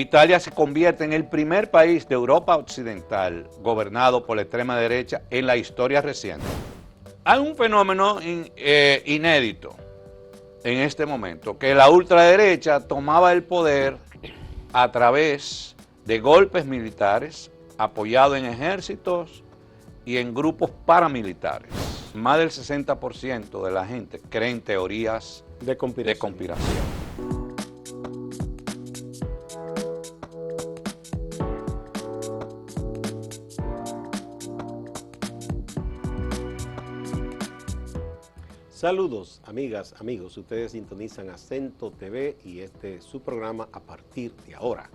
Italia se convierte en el primer país de Europa Occidental gobernado por la extrema derecha en la historia reciente. Hay un fenómeno inédito en este momento, que la ultraderecha tomaba el poder a través de golpes militares apoyados en ejércitos y en grupos paramilitares. Más del 60% de la gente cree en teorías de conspiración. Saludos, amigas, amigos. Ustedes sintonizan Acento TV y este es su programa A Partir de Ahora.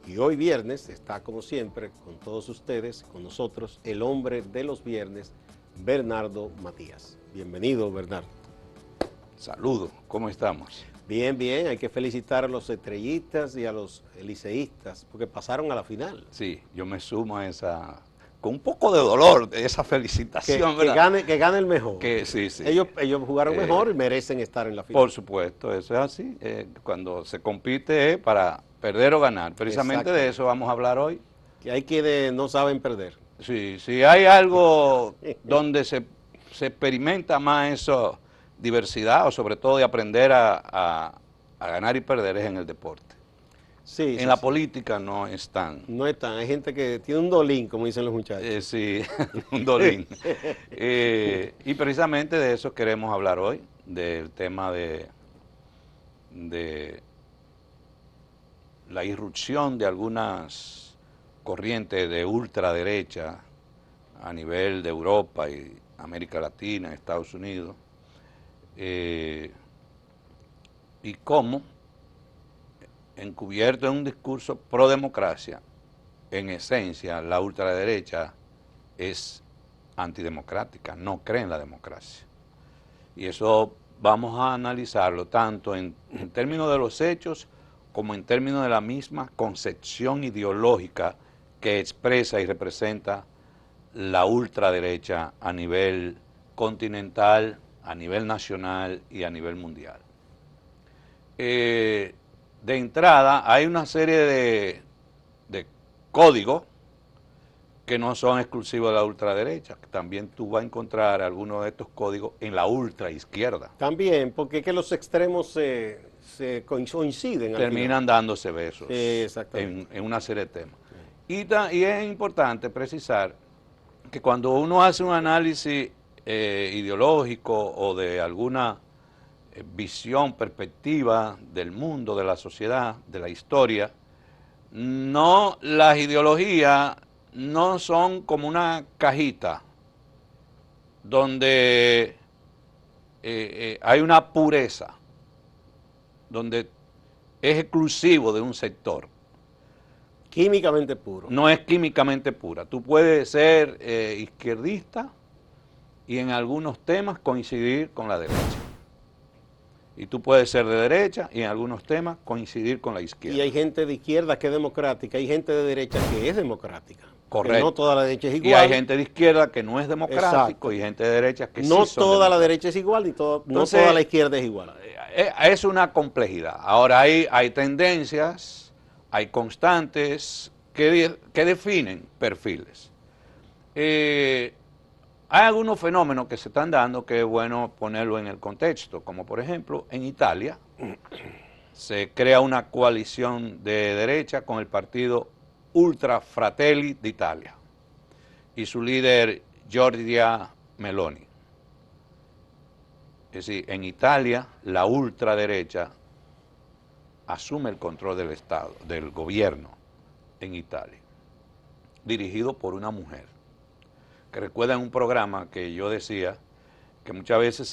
Y hoy viernes está, como siempre, con todos ustedes, con nosotros, el hombre de los viernes, Bernardo Matías. Bienvenido, Bernardo. Saludos, ¿cómo estamos? Bien, bien. Hay que felicitar a los estrellistas y a los liceístas porque pasaron a la final. Sí, yo me sumo a esa... con un poco de dolor de esa felicitación. Que gane el mejor. Sí, sí. Ellos jugaron mejor y merecen estar en la final. Por supuesto, eso es así. Cuando se compite es para perder o ganar. Precisamente de eso vamos a hablar hoy. Que hay quienes no saben perder. Sí, sí, hay algo donde se experimenta más eso, diversidad, o sobre todo de aprender a ganar y perder, es en el deporte. Sí, en la política no es tan. No es tan. Hay gente que tiene un dolín, como dicen los muchachos. Sí, un dolín. Y precisamente de eso queremos hablar hoy, del tema de la irrupción de algunas corrientes de ultraderecha a nivel de Europa y América Latina, Estados Unidos, y cómo, encubierto en un discurso pro democracia, en esencia la ultraderecha es antidemocrática, no cree en la democracia. Y eso vamos a analizarlo tanto en términos de los hechos como en términos de la misma concepción ideológica que expresa y representa la ultraderecha a nivel continental, a nivel nacional y a nivel mundial. De entrada, hay una serie de códigos que no son exclusivos de la ultraderecha, que también tú vas a encontrar algunos de estos códigos en la ultraizquierda. También, porque es que los extremos se coinciden. Terminan dándose besos exactamente. en una serie de temas. Y es importante precisar que cuando uno hace un análisis ideológico o de alguna visión, perspectiva del mundo, de la sociedad, de la historia, no, las ideologías no son como una cajita donde hay una pureza, donde es exclusivo de un sector. Químicamente puro. No es químicamente pura. Tú puedes ser izquierdista y en algunos temas coincidir con la derecha. Y tú puedes ser de derecha y en algunos temas coincidir con la izquierda. Y hay gente de izquierda que es democrática, hay gente de derecha que es democrática. Correcto. No toda la derecha es igual. Y hay gente de izquierda que no es democrático. Exacto. Y gente de derecha que no sí son toda la derecha es igual y no toda la izquierda es igual. Es una complejidad. Ahora hay tendencias, hay constantes que definen perfiles. Hay algunos fenómenos que se están dando que es bueno ponerlo en el contexto, como por ejemplo en Italia se crea una coalición de derecha con el partido Ultra Fratelli d'Italia y su líder Giorgia Meloni. Es decir, en Italia la ultraderecha asume el control del Estado, del gobierno en Italia, dirigido por una mujer. Que recuerdan un programa que yo decía que muchas veces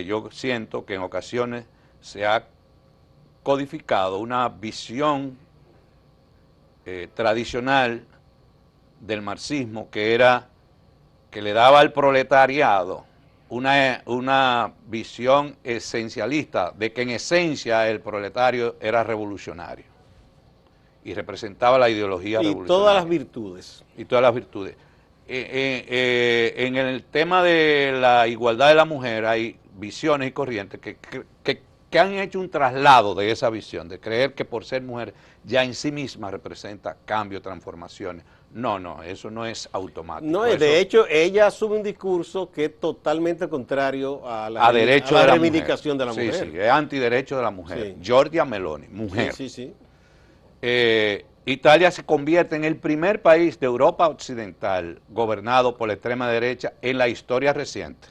yo siento que en ocasiones se ha codificado una visión tradicional del marxismo que le daba al proletariado una visión esencialista de que en esencia el proletario era revolucionario y representaba la ideología revolucionaria. Y todas las virtudes. Y todas las virtudes. En el tema de la igualdad de la mujer hay visiones y corrientes que que han hecho un traslado de esa visión, de creer que por ser mujer ya en sí misma representa cambio, transformaciones. No, no, eso no es automático. No, Eso, de hecho, ella asume un discurso que es totalmente contrario a a derecho la de la reivindicación mujer. de la Sí, mujer. sí, es antiderecho de la mujer. Sí. Giorgia Meloni, mujer. Sí, sí, sí. Italia se convierte en el primer país de Europa Occidental gobernado por la extrema derecha en la historia reciente.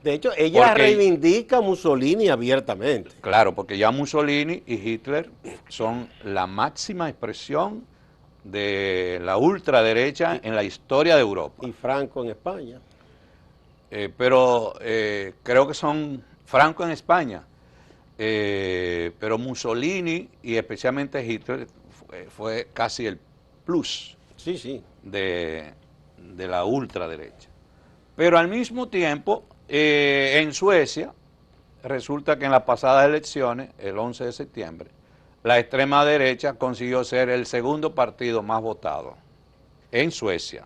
De hecho, ella Porque, reivindica a Mussolini abiertamente. claro, porque ya Mussolini y Hitler son la máxima expresión de la ultraderecha en la historia de Europa. Y Franco en España. Pero creo que son Franco en España, pero Mussolini y especialmente Hitler fue casi el plus Sí, sí. de la ultraderecha. Pero al mismo tiempo, en Suecia, resulta que en las pasadas elecciones, el 11 de septiembre, la extrema derecha consiguió ser el segundo partido más votado en Suecia.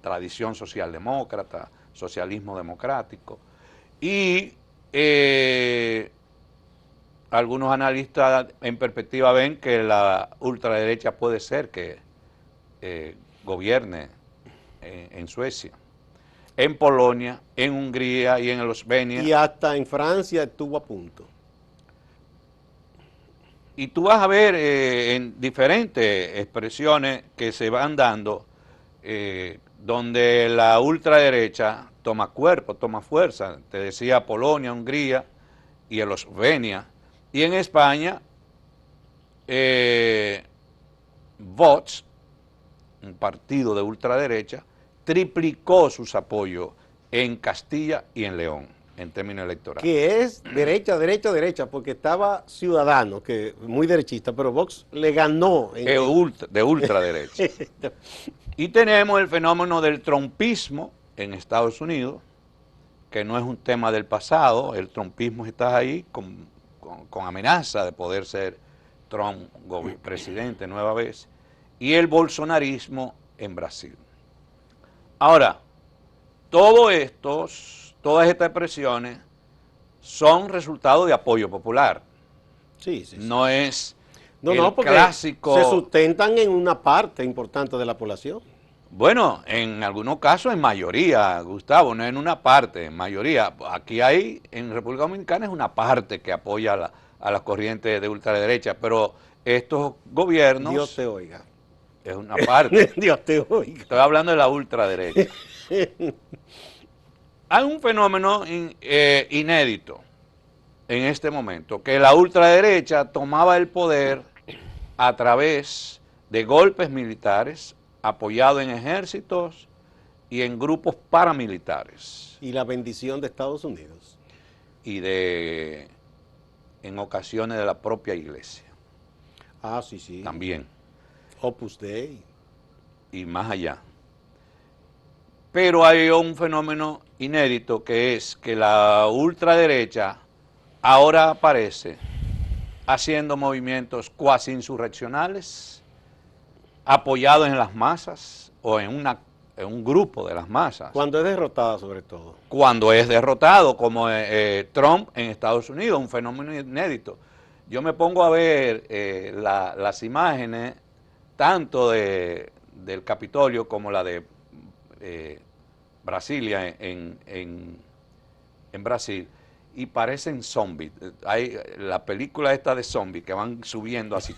Tradición socialdemócrata, socialismo democrático. Y algunos analistas en perspectiva ven que la ultraderecha puede ser que gobierne en Suecia, en Polonia, en Hungría y en Eslovenia. Y hasta en Francia estuvo a punto. Y tú vas a ver en diferentes expresiones que se van dando, donde la ultraderecha toma cuerpo, toma fuerza. Te decía Polonia, Hungría y Eslovenia. Y en España, Vox, un partido de ultraderecha, triplicó sus apoyos en Castilla y en León, en términos electorales. Que es derecha, derecha, derecha, porque estaba Ciudadanos, que muy derechista, pero Vox le ganó. De ultraderecha. Y tenemos el fenómeno del trumpismo en Estados Unidos, que no es un tema del pasado. El trumpismo está ahí con amenaza de poder ser Trump presidente nueva vez, y el bolsonarismo en Brasil. Ahora, todas estas expresiones son resultado de apoyo popular. Sí, sí, sí. No es No, porque clásico. se sustentan en una parte importante de la población. Bueno, en algunos casos en mayoría, Gustavo, no en una parte, en mayoría. Aquí hay, en República Dominicana es una parte que apoya a las corrientes de ultraderecha, pero estos gobiernos... Dios te oiga. Es una parte. Dios te oiga. Estoy hablando de la ultraderecha. Hay un fenómeno inédito en este momento, que la ultraderecha tomaba el poder a través de golpes militares, apoyado en ejércitos y en grupos paramilitares. Y la bendición de Estados Unidos. Y en ocasiones de la propia iglesia. Ah, sí, sí. También. Opus Dei. Y más allá. Pero hay un fenómeno inédito, que es que la ultraderecha ahora aparece haciendo movimientos cuasi insurreccionales, apoyados en las masas o en un grupo de las masas. Cuando es derrotada, sobre todo. Cuando es derrotado, como Trump en Estados Unidos, un fenómeno inédito. Yo me pongo a ver las imágenes tanto del Capitolio como la de Brasilia en Brasil, y parecen zombies. Hay la película esta de zombies que van subiendo así.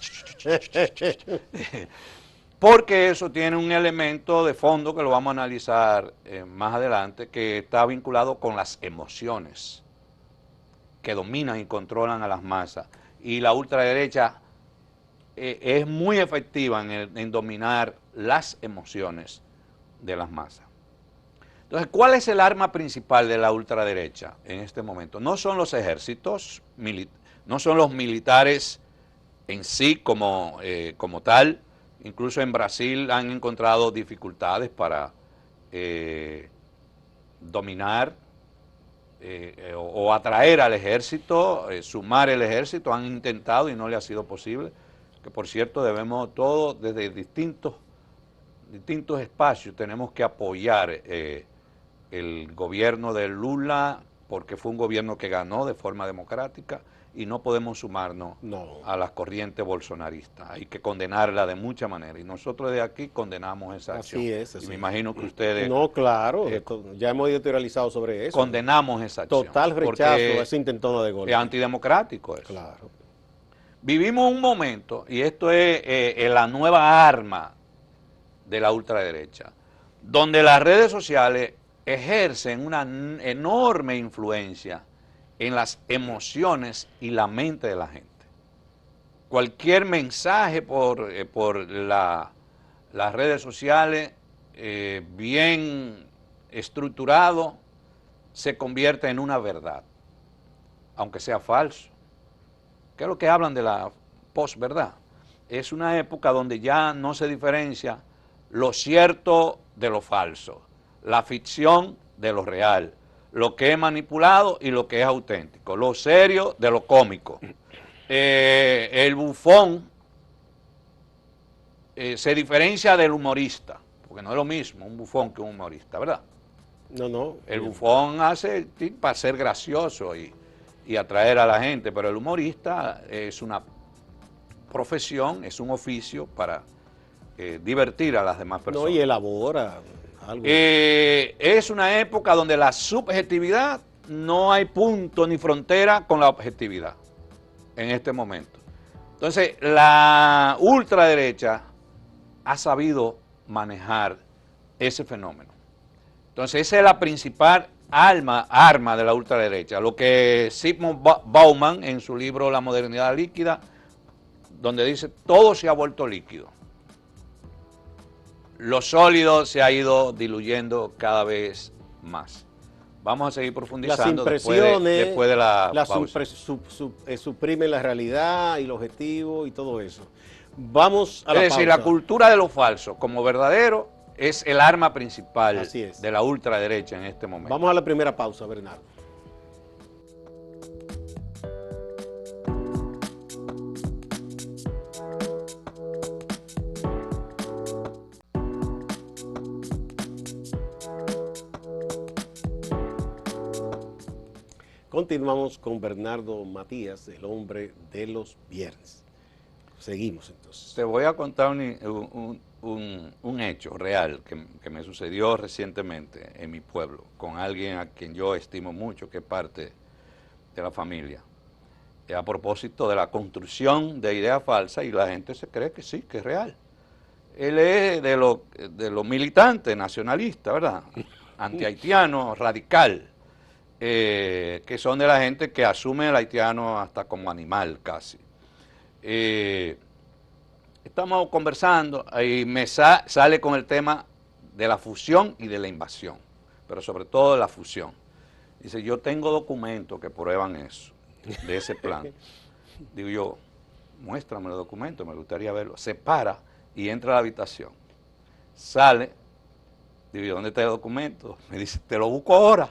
Porque eso tiene un elemento de fondo que lo vamos a analizar más adelante, que está vinculado con las emociones que dominan y controlan a las masas. Y la ultraderecha es muy efectiva en dominar las emociones de las masas. Entonces, ¿cuál es el arma principal de la ultraderecha en este momento? No son los ejércitos, no son los militares en sí como tal. Incluso en Brasil han encontrado dificultades para dominar o atraer al ejército, sumar el ejército. Han intentado y no le ha sido posible. Que por cierto debemos todos, desde distintos espacios, tenemos que apoyar el gobierno de Lula, porque fue un gobierno que ganó de forma democrática, y no podemos sumarnos a las corrientes bolsonaristas. Hay que condenarla de muchas maneras y nosotros de aquí condenamos esa acción. Así es. Y me imagino que ustedes... No, claro, ya hemos editorializado sobre eso. Condenamos esa acción. Total rechazo a ese intento de golpe. Es antidemocrático eso. Claro. Vivimos un momento, y esto es la nueva arma de la ultraderecha, donde las redes sociales ejercen una enorme influencia en las emociones y la mente de la gente. Cualquier mensaje por las redes sociales, bien estructurado, se convierte en una verdad, aunque sea falso. ¿Qué es lo que hablan de la posverdad? Es una época donde ya no se diferencia lo cierto de lo falso, la ficción de lo real, lo que es manipulado y lo que es auténtico, lo serio de lo cómico. El bufón se diferencia del humorista, porque no es lo mismo un bufón que un humorista, ¿verdad? No. El bufón hace para ser gracioso y atraer a la gente, pero el humorista es una profesión, es un oficio para divertir a las demás personas. No, y elabora algo. Es una época donde la subjetividad no hay punto ni frontera con la objetividad en este momento. Entonces, la ultraderecha ha sabido manejar ese fenómeno. Entonces, esa es la principal arma de la ultraderecha. Lo que Zygmunt Bauman en su libro La modernidad líquida, donde dice, todo se ha vuelto líquido. Lo sólido se ha ido diluyendo cada vez más. Vamos a seguir profundizando después de la pausa. Suprimen la realidad y el objetivo y todo eso. Vamos a la pausa. Es decir, la cultura de lo falso como verdadero es el arma principal de la ultraderecha en este momento. Vamos a la primera pausa, Bernardo. Continuamos con Bernardo Matías, el hombre de los viernes. Seguimos entonces. Te voy a contar un hecho real que me sucedió recientemente en mi pueblo, con alguien a quien yo estimo mucho, que es parte de la familia, a propósito de la construcción de ideas falsas, y la gente se cree que sí, que es real. Él es de los militantes nacionalistas, ¿verdad? Antihaitiano, radical. Que son de la gente que asume el haitiano hasta como animal casi. Estamos conversando y me sale con el tema de la fusión y de la invasión, pero sobre todo de la fusión. Dice, yo tengo documentos que prueban eso, de ese plan. Digo yo, muéstrame los documentos, me gustaría verlo. Se para y entra a la habitación. Sale, digo, ¿dónde está el documento? Me dice, te lo busco ahora.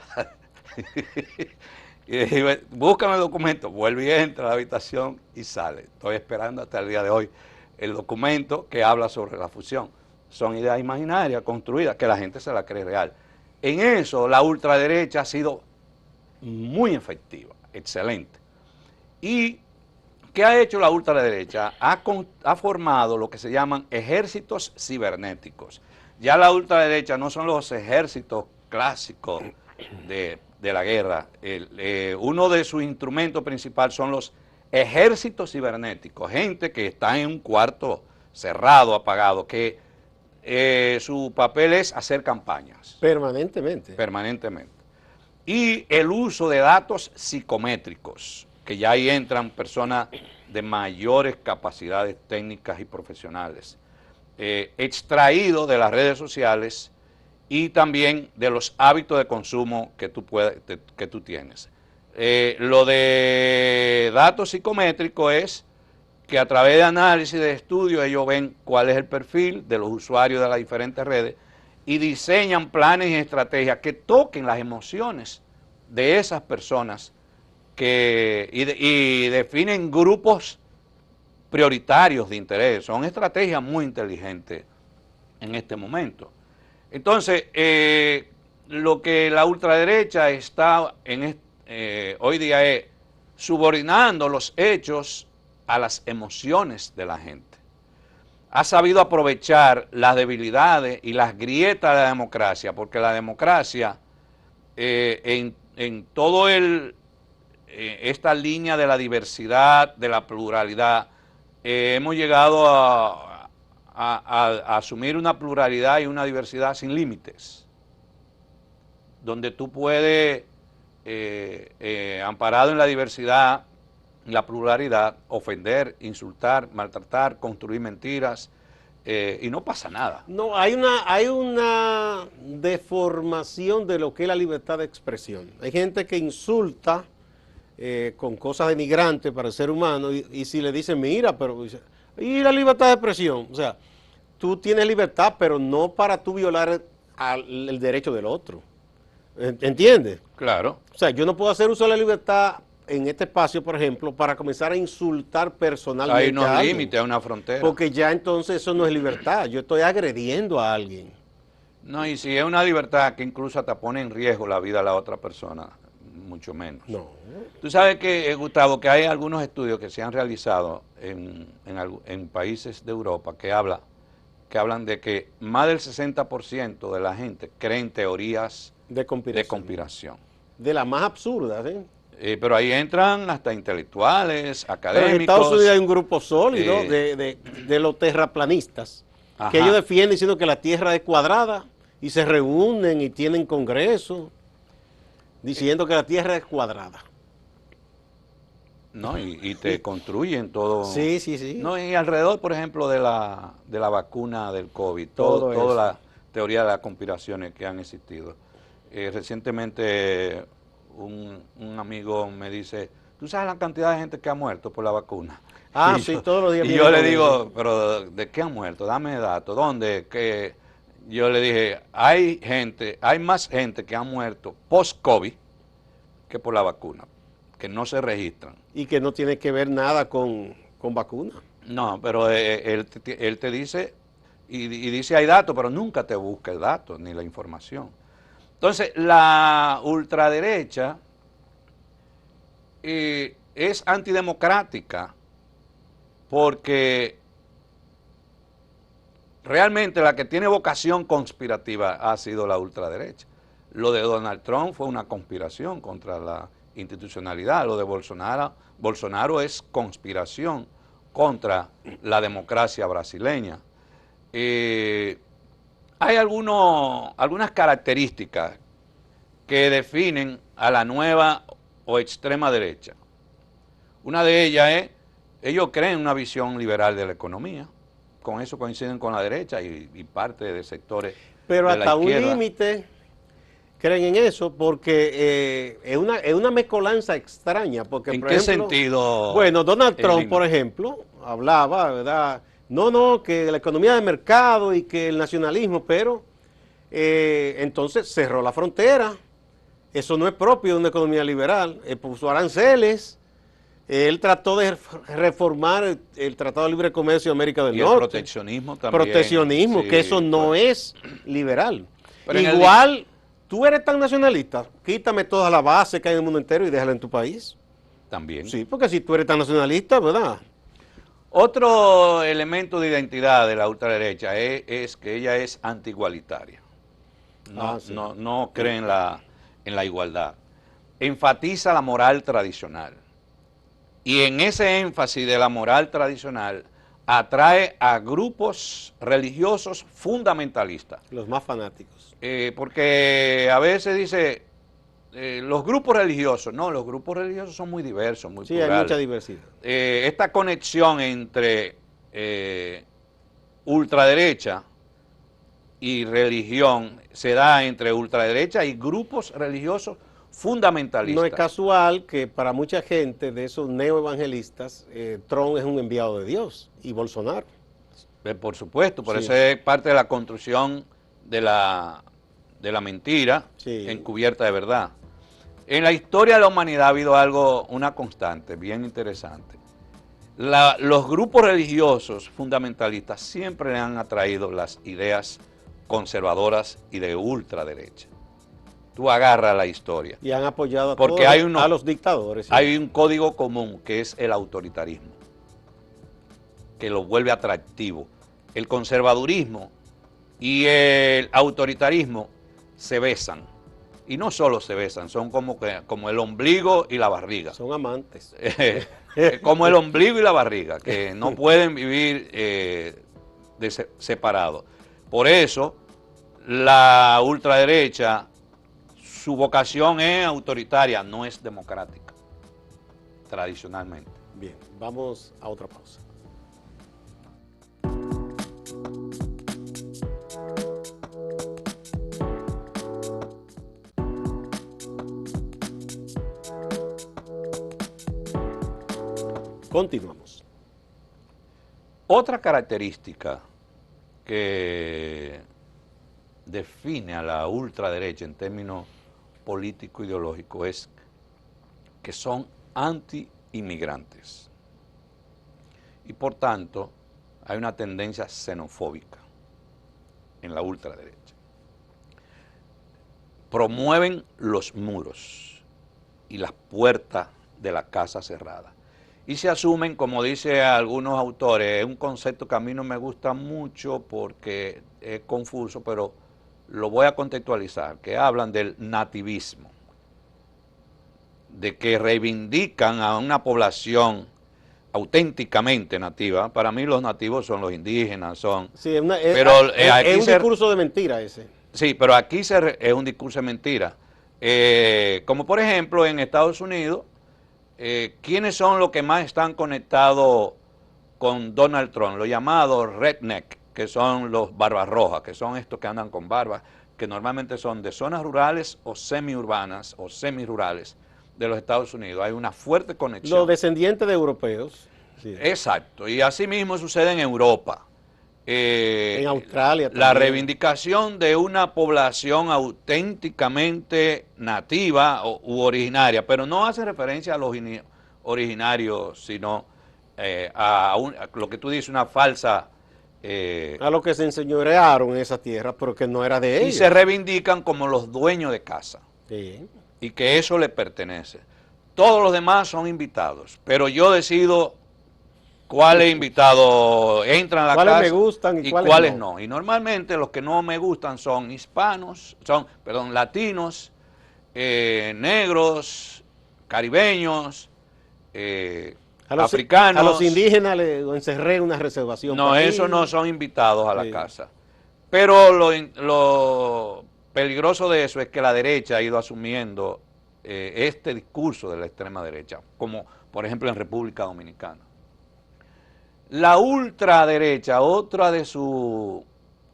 Y le digo, búscame el documento, vuelve y entra a la habitación y sale. Estoy esperando hasta el día de hoy el documento que habla sobre la fusión. Son ideas imaginarias, construidas, que la gente se la cree real. En eso la ultraderecha ha sido muy efectiva, excelente. ¿Y qué ha hecho la ultraderecha? Ha formado lo que se llaman ejércitos cibernéticos. Ya la ultraderecha no son los ejércitos clásicos de la guerra. Uno de sus instrumentos principales son los ejércitos cibernéticos, gente que está en un cuarto cerrado, apagado, que su papel es hacer campañas. Permanentemente. Permanentemente. Y el uso de datos psicométricos, que ya ahí entran personas de mayores capacidades técnicas y profesionales, extraídos de las redes sociales y también de los hábitos de consumo que tú tienes. Lo de datos psicométricos es que a través de análisis, de estudios, ellos ven cuál es el perfil de los usuarios de las diferentes redes y diseñan planes y estrategias que toquen las emociones de esas personas y definen grupos prioritarios de interés. Son estrategias muy inteligentes en este momento. Entonces, lo que la ultraderecha está hoy día es subordinando los hechos a las emociones de la gente. Ha sabido aprovechar las debilidades y las grietas de la democracia, porque la democracia, en todo esta línea de la diversidad, de la pluralidad, hemos llegado a asumir una pluralidad y una diversidad sin límites, donde tú puedes, amparado en la diversidad, la pluralidad, ofender, insultar, maltratar, construir mentiras, y no pasa nada. No, hay una deformación de lo que es la libertad de expresión. Hay gente que insulta con cosas denigrantes para el ser humano y si le dicen, mira, pero y la libertad de expresión, o sea, tú tienes libertad, pero no para tú violar el derecho del otro. ¿Entiendes? Claro. O sea, yo no puedo hacer uso de la libertad en este espacio, por ejemplo, para comenzar a insultar personalmente Hay unos a alguien. límites, hay una frontera. Porque ya entonces eso no es libertad, yo estoy agrediendo a alguien. No, y si es una libertad que incluso hasta pone en riesgo la vida de la otra persona, mucho menos. No. Tú sabes que, Gustavo, que hay algunos estudios que se han realizado en países de Europa que hablan de que más del 60% de la gente cree en teorías De conspiración. de conspiración. De las más absurdas, ¿eh? Pero ahí entran hasta intelectuales, Pero académicos. en Estados Unidos hay un grupo sólido eh, de los terraplanistas, Ajá. que ellos defienden diciendo que la Tierra es cuadrada y se reúnen y tienen congreso diciendo que la Tierra es cuadrada. ¿No? Y te construyen todo. Sí, sí, sí. No, y alrededor, por ejemplo, de la vacuna del COVID, Todo eso. toda la teoría de las conspiraciones que han existido. Recientemente un amigo me dice, ¿tú sabes la cantidad de gente que ha muerto por la vacuna? Ah, sí, todos los días. Y yo le digo, pero ¿de qué han muerto? Dame datos, ¿dónde? ¿Qué? Yo le dije, hay más gente que ha muerto post-COVID que por la vacuna, que no se registran. Y que no tiene que ver nada con vacunas. No, pero él te dice, y dice hay datos, pero nunca te busca el dato ni la información. Entonces, la ultraderecha es antidemocrática porque realmente la que tiene vocación conspirativa ha sido la ultraderecha. Lo de Donald Trump fue una conspiración contra la institucionalidad, lo de Bolsonaro es conspiración contra la democracia brasileña. Hay algunas características que definen a la nueva o extrema derecha. Una de ellas es, ellos creen una visión liberal de la economía, con eso coinciden con la derecha y parte de sectores Pero de la hasta un izquierda. límite creen en eso porque es una mezcolanza extraña. Porque, ¿En por qué ejemplo, sentido? Bueno, Donald Trump, por ejemplo, hablaba, ¿verdad? No, que la economía de mercado y que el nacionalismo, pero entonces cerró la frontera. Eso no es propio de una economía liberal. Puso aranceles. Él trató de reformar el Tratado de Libre Comercio de América del Y el Norte. proteccionismo también. Proteccionismo, Sí, que eso no pues. es liberal. Pero en Igual, tú eres tan nacionalista, quítame toda la base que hay en el mundo entero y déjala en tu país. También. Sí, porque si tú eres tan nacionalista, ¿verdad? Otro elemento de identidad de la ultraderecha es que ella es antigualitaria. Sí. No cree en la igualdad. Enfatiza la moral tradicional. Y en ese énfasis de la moral tradicional atrae a grupos religiosos fundamentalistas. Los más fanáticos. Porque a veces dice, los grupos religiosos, no, los grupos religiosos son muy diversos, muy Sí, plurales. hay mucha diversidad. Esta conexión entre ultraderecha y religión se da entre ultraderecha y grupos religiosos fundamentalistas. No es casual que para mucha gente de esos neoevangelistas, Trump es un enviado de Dios y Bolsonaro. Por supuesto, por Sí. eso es parte de la construcción de la mentira Sí. encubierta de verdad. En la historia de la humanidad ha habido una constante bien interesante. Los grupos religiosos fundamentalistas siempre le han atraído las ideas conservadoras y de ultraderecha. tú agarras la historia. Y han apoyado a, Porque todos, a los dictadores. ¿Sí? Hay un código común que es el autoritarismo, que lo vuelve atractivo. El conservadurismo y el autoritarismo se besan. Y no solo se besan, son como el ombligo y la barriga. Son amantes. Como el ombligo y la barriga, que no pueden vivir separados. Por eso, la ultraderecha, su vocación es autoritaria, no es democrática, tradicionalmente. Bien, vamos a otra pausa. Continuamos. Otra característica que define a la ultraderecha en términos político-ideológicos es que son anti-inmigrantes. Y por tanto, hay una tendencia xenofóbica en la ultraderecha. Promueven los muros y las puertas de la casa cerrada. Y se asumen, como dice algunos autores, es un concepto que a mí no me gusta mucho porque es confuso, pero lo voy a contextualizar, que hablan del nativismo, de que reivindican a una población auténticamente nativa. Para mí los nativos son los indígenas, son... Sí, es un discurso de mentira ese. Sí, pero aquí es un discurso de mentira. Como por ejemplo en Estados Unidos, ¿quiénes son los que más están conectados con Donald Trump? Los llamados redneck, que son los barbas rojas, que son estos que andan con barbas, que normalmente son de zonas rurales o semiurbanas o semirurales de los Estados Unidos. Hay una fuerte conexión. Los descendientes de europeos. Sí. Exacto, y así mismo sucede en Europa. En Australia también. La reivindicación de una población auténticamente nativa u originaria, pero no hace referencia a los originarios, sino a lo que tú dices, una falsa... a lo que se enseñorearon en esa tierra, pero que no era de ellos. Y se reivindican como los dueños de casa. Sí. Y que eso les pertenece. Todos los demás son invitados, pero yo decido cuáles invitados entran a la casa me gustan y cuáles no. Y normalmente los que no me gustan son hispanos, latinos, negros, caribeños, africanos. A los indígenas les encerré en una reservación. No, esos no son invitados a la casa. Pero lo peligroso de eso es que la derecha ha ido asumiendo este discurso de la extrema derecha, como por ejemplo en República Dominicana. La ultraderecha, otra de sus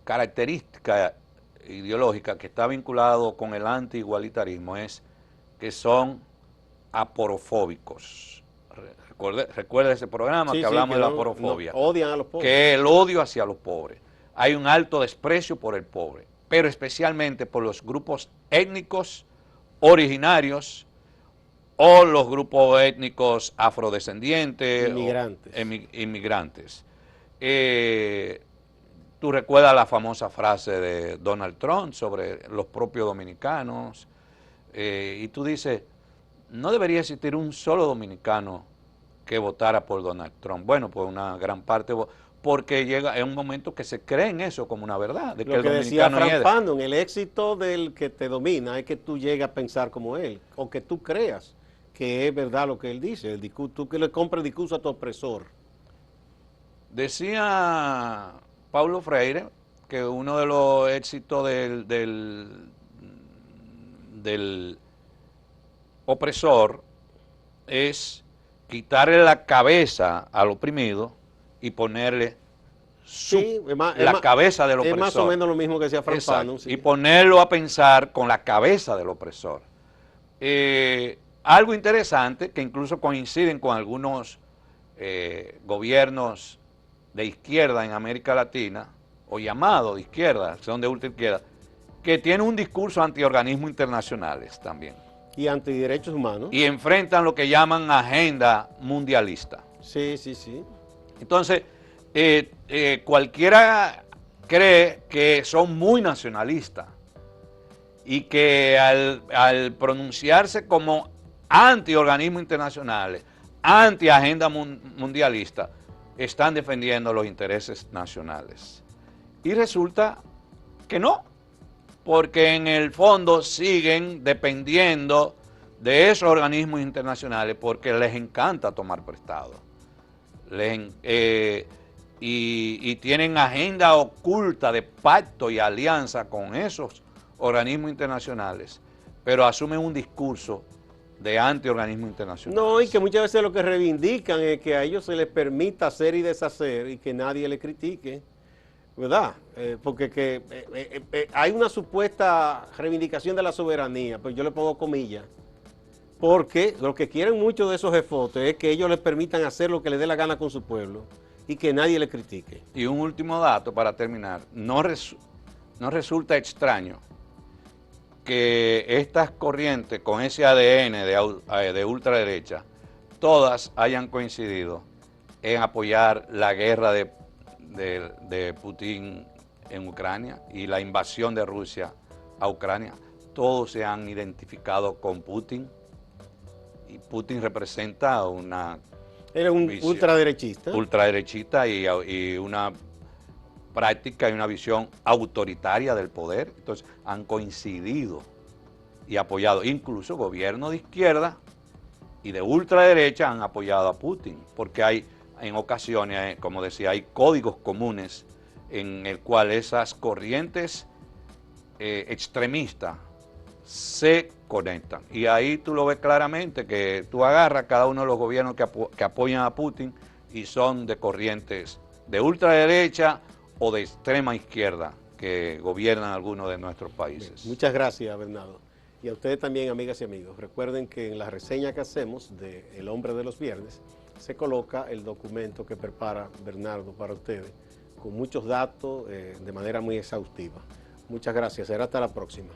características ideológicas que está vinculado con el anti-igualitarismo es que son aporofóbicos. Recuerda ese programa que hablamos de la aporofobia. Odian a los pobres. Que es el odio hacia los pobres. Hay un alto desprecio por el pobre, pero especialmente por los grupos étnicos originarios o los grupos étnicos afrodescendientes, inmigrantes. Tú recuerdas la famosa frase de Donald Trump sobre los propios dominicanos, y tú dices, no debería existir un solo dominicano que votara por Donald Trump. Bueno, pues una gran parte, porque llega en un momento que se cree en eso como una verdad. De que lo que decía Frank Fanon, el éxito del que te domina es que tú llegues a pensar como él, o que tú creas que es verdad lo que él dice, tú que le compres el discurso a tu opresor. Decía Paulo Freire que uno de los éxitos del opresor es quitarle la cabeza al oprimido y ponerle la cabeza del opresor. Es más o menos lo mismo que decía Frank Fanon. Sí. Y ponerlo a pensar con la cabeza del opresor. Algo interesante que incluso coinciden con algunos gobiernos de izquierda en América Latina, o llamados de izquierda, son de ultraizquierda, que tienen un discurso antiorganismos internacionales también. Y antiderechos humanos. Y enfrentan lo que llaman agenda mundialista. Sí, sí, sí. Entonces, cualquiera cree que son muy nacionalistas y que al pronunciarse como anti-organismos internacionales, anti-agenda mundialista, están defendiendo los intereses nacionales. Y resulta que no, porque en el fondo siguen dependiendo de esos organismos internacionales porque les encanta tomar prestado. Y tienen agenda oculta de pacto y alianza con esos organismos internacionales, pero asumen un discurso de anti-organismos internacionales. No, y que muchas veces lo que reivindican es que a ellos se les permita hacer y deshacer y que nadie les critique, ¿verdad? Porque hay una supuesta reivindicación de la soberanía, pues yo le pongo comillas, porque lo que quieren muchos de esos jefotes es que ellos les permitan hacer lo que les dé la gana con su pueblo y que nadie les critique. Y un último dato para terminar, no resulta extraño que estas corrientes con ese ADN de ultraderecha, todas hayan coincidido en apoyar la guerra de Putin en Ucrania y la invasión de Rusia a Ucrania. Todos se han identificado con Putin y Putin representa una... Era un ultraderechista. Ultraderechista y una práctica y una visión autoritaria del poder. Entonces han coincidido y apoyado, incluso gobiernos de izquierda y de ultraderecha han apoyado a Putin, porque hay en ocasiones, como decía, hay códigos comunes en el cual esas corrientes extremistas se conectan. Y ahí tú lo ves claramente, que tú agarras cada uno de los gobiernos que apoyan a Putin y son de corrientes de ultraderecha o de extrema izquierda que gobiernan algunos de nuestros países. Bien, muchas gracias, Bernardo. Y a ustedes también, amigas y amigos. Recuerden que en la reseña que hacemos de El Hombre de los Viernes se coloca el documento que prepara Bernardo para ustedes, con muchos datos de manera muy exhaustiva. Muchas gracias. Será hasta la próxima.